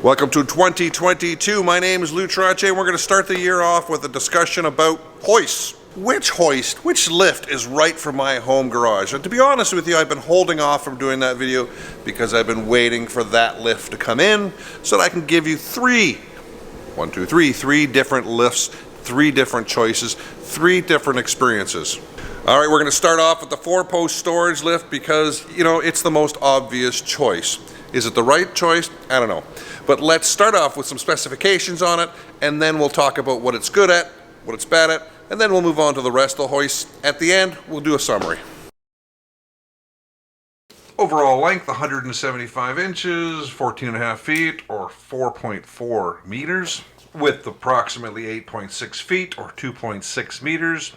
Welcome to 2022. My name is Trottier, and we're going to start the year off with a discussion about hoists. Which lift is right for my home garage? And to be honest with you, I've been holding off from doing that video because I've been waiting for that lift to come in so that I can give you three different lifts, three different choices, three different experiences. All right, we're going to start off with the 4-post storage lift because, you know, it's the most obvious choice. Is it the right choice? I don't know. But let's start off with some specifications on it, and then we'll talk about what it's good at, what it's bad at, and then we'll move on to the rest of the hoists. At the end, we'll do a summary. Overall length, 175 inches, 14.5 feet, or 4.4 meters. Width, approximately 8.6 feet, or 2.6 meters.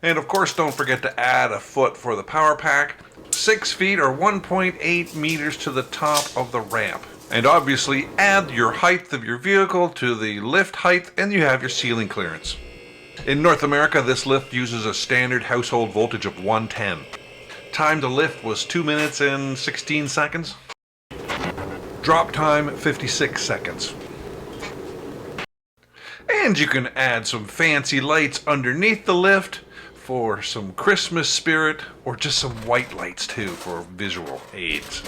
And of course, don't forget to add a foot for the power pack. 6 feet or 1.8 meters to the top of the ramp. And obviously add your height of your vehicle to the lift height and you have your ceiling clearance. In North America, this lift uses a standard household voltage of 110. Time to lift was 2 minutes and 16 seconds. Drop time, 56 seconds. And you can add some fancy lights underneath the lift for some Christmas spirit, or just some white lights too for visual aids.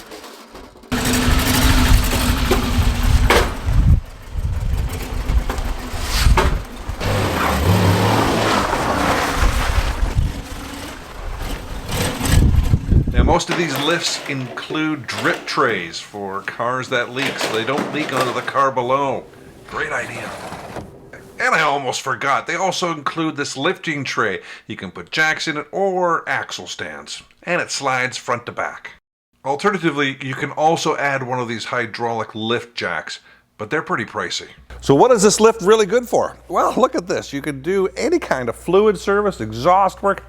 Now most of these lifts include drip trays for cars that leak so they don't leak onto the car below. Great idea. And I almost forgot, they also include this lifting tray. You can put jacks in it or axle stands, and it slides front to back. Alternatively, you can also add one of these hydraulic lift jacks, but they're pretty pricey. So what is this lift really good for? Well, look at this. You can do any kind of fluid service, exhaust work,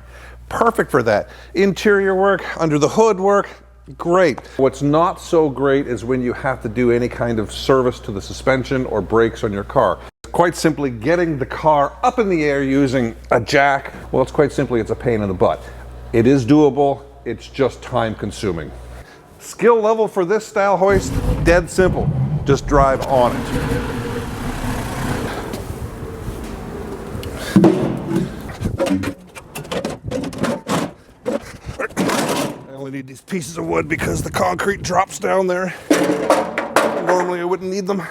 perfect for that. Interior work, under the hood work, great. What's not so great is when you have to do any kind of service to the suspension or brakes on your car. Quite simply, getting the car up in the air using a jack, well, it's quite simply, it's a pain in the butt. It is doable, it's just time consuming. Skill level for this style hoist, dead simple. Just drive on it. I only need these pieces of wood because the concrete drops down there. Normally I wouldn't need them.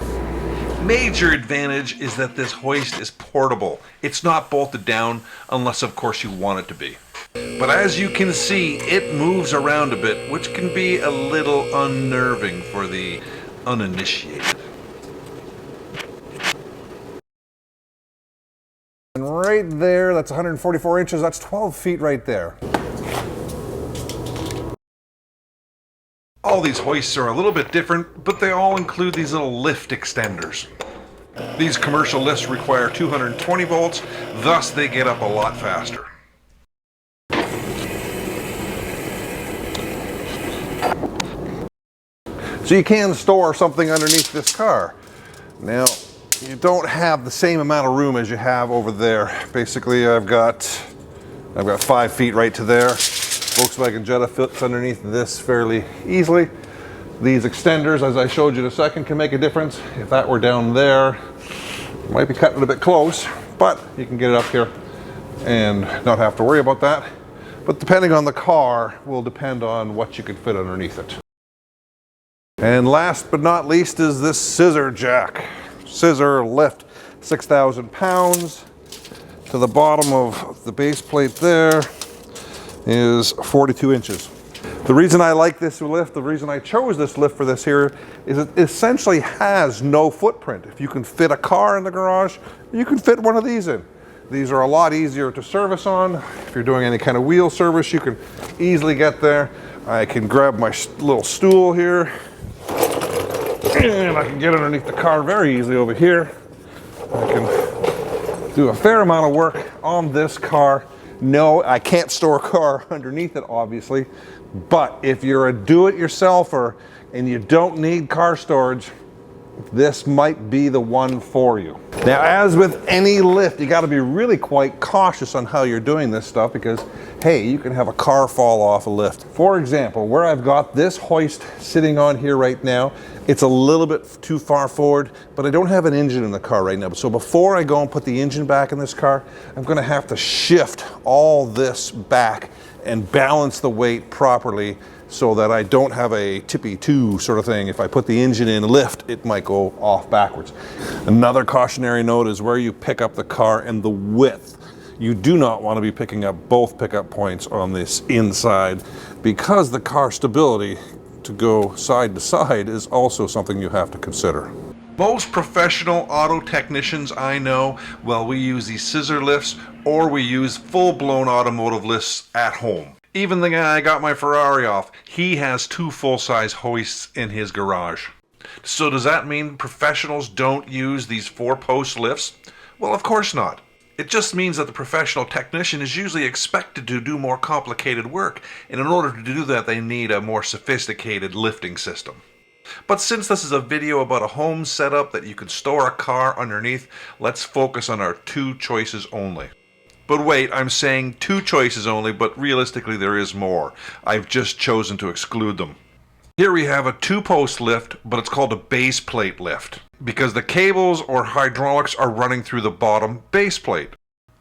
Major advantage is that this hoist is portable. It's not bolted down unless of course you want it to be. But as you can see, it moves around a bit, which can be a little unnerving for the uninitiated. And right there, that's 144 inches, that's 12 feet right there. All these hoists are a little bit different, but they all include these little lift extenders. These commercial lifts require 220 volts, thus they get up a lot faster. So you can store something underneath this car. Now, you don't have the same amount of room as you have over there. Basically, I've got 5 feet right to there. Volkswagen Jetta fits underneath this fairly easily. These extenders, as I showed you in a second, can make a difference. If that were down there, it might be cutting it a bit close, but you can get it up here and not have to worry about that. But depending on the car will depend on what you can fit underneath it. And last but not least is this scissor jack. Scissor lift, 6,000 pounds. To the bottom of the base plate there is 42 inches. The reason I like this lift, the reason I chose this lift for this here, is it essentially has no footprint. If you can fit a car in the garage, you can fit one of these in. These are a lot easier to service on. If you're doing any kind of wheel service, you can easily get there. I can grab my little stool here, and I can get underneath the car very easily over here. I can do a fair amount of work on this car. No, I can't store a car underneath it, obviously, but if you're a do-it-yourselfer and you don't need car storage, this might be the one for you. Now, as with any lift, you got to be really quite cautious on how you're doing this stuff because, hey, you can have a car fall off a lift. For example, where I've got this hoist sitting on here right now, it's a little bit too far forward, but I don't have an engine in the car right now. So before I go and put the engine back in this car, I'm going to have to shift all this back and balance the weight properly so that I don't have a tippy two sort of thing. If I put the engine in lift, it might go off backwards. Another cautionary note is where you pick up the car and the width. You do not want to be picking up both pickup points on this inside because the car stability to go side to side is also something you have to consider. Most professional auto technicians I know, well, we use these scissor lifts or we use full-blown automotive lifts at home. Even the guy I got my Ferrari off, he has 2 full-size hoists in his garage. So does that mean professionals don't use these 4-post lifts? Well, of course not. It just means that the professional technician is usually expected to do more complicated work, and in order to do that they need a more sophisticated lifting system. But since this is a video about a home setup that you can store a car underneath, let's focus on our 2 choices only. But wait, I'm saying 2 choices only, but realistically there is more. I've just chosen to exclude them. Here we have a 2-post lift, but it's called a base plate lift because the cables or hydraulics are running through the bottom base plate,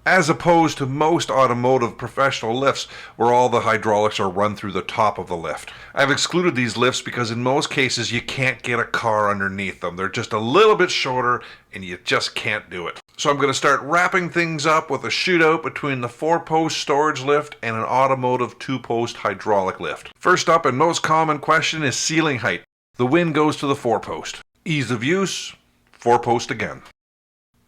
as opposed to most automotive professional lifts where all the hydraulics are run through the top of the lift. I've excluded these lifts because in most cases you can't get a car underneath them. They're just a little bit shorter and you just can't do it. So I'm going to start wrapping things up with a shootout between the 4-post storage lift and an automotive 2-post hydraulic lift. First up and most common question is ceiling height. The win goes to the 4-post. Ease of use, 4-post again.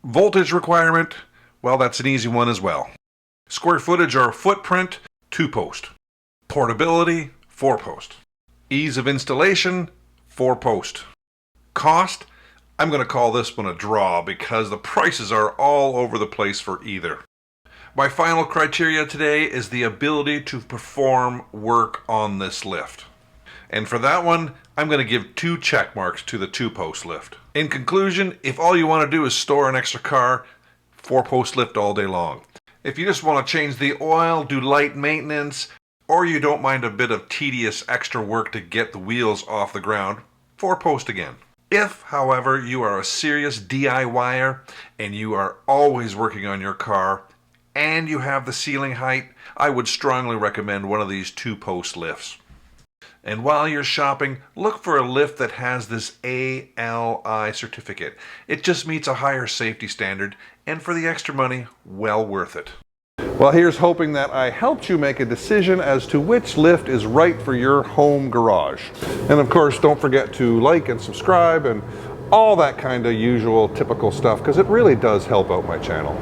Voltage requirement, well, that's an easy one as well. Square footage or footprint, 2-post. Portability, 4-post. Ease of installation, 4-post. Cost, I'm going to call this one a draw because the prices are all over the place for either. My final criteria today is the ability to perform work on this lift. And for that one, I'm going to give 2 check marks to the 2-post lift. In conclusion, if all you want to do is store an extra car, 4-post lift all day long. If you just want to change the oil, do light maintenance, or you don't mind a bit of tedious extra work to get the wheels off the ground, 4-post again. If, however, you are a serious DIYer and you are always working on your car and you have the ceiling height, I would strongly recommend one of these 2-post lifts. And while you're shopping, look for a lift that has this ALI certificate. It just meets a higher safety standard, and for the extra money, well worth it. Well, here's hoping that I helped you make a decision as to which lift is right for your home garage. And of course, don't forget to like and subscribe and all that kind of usual typical stuff, because it really does help out my channel.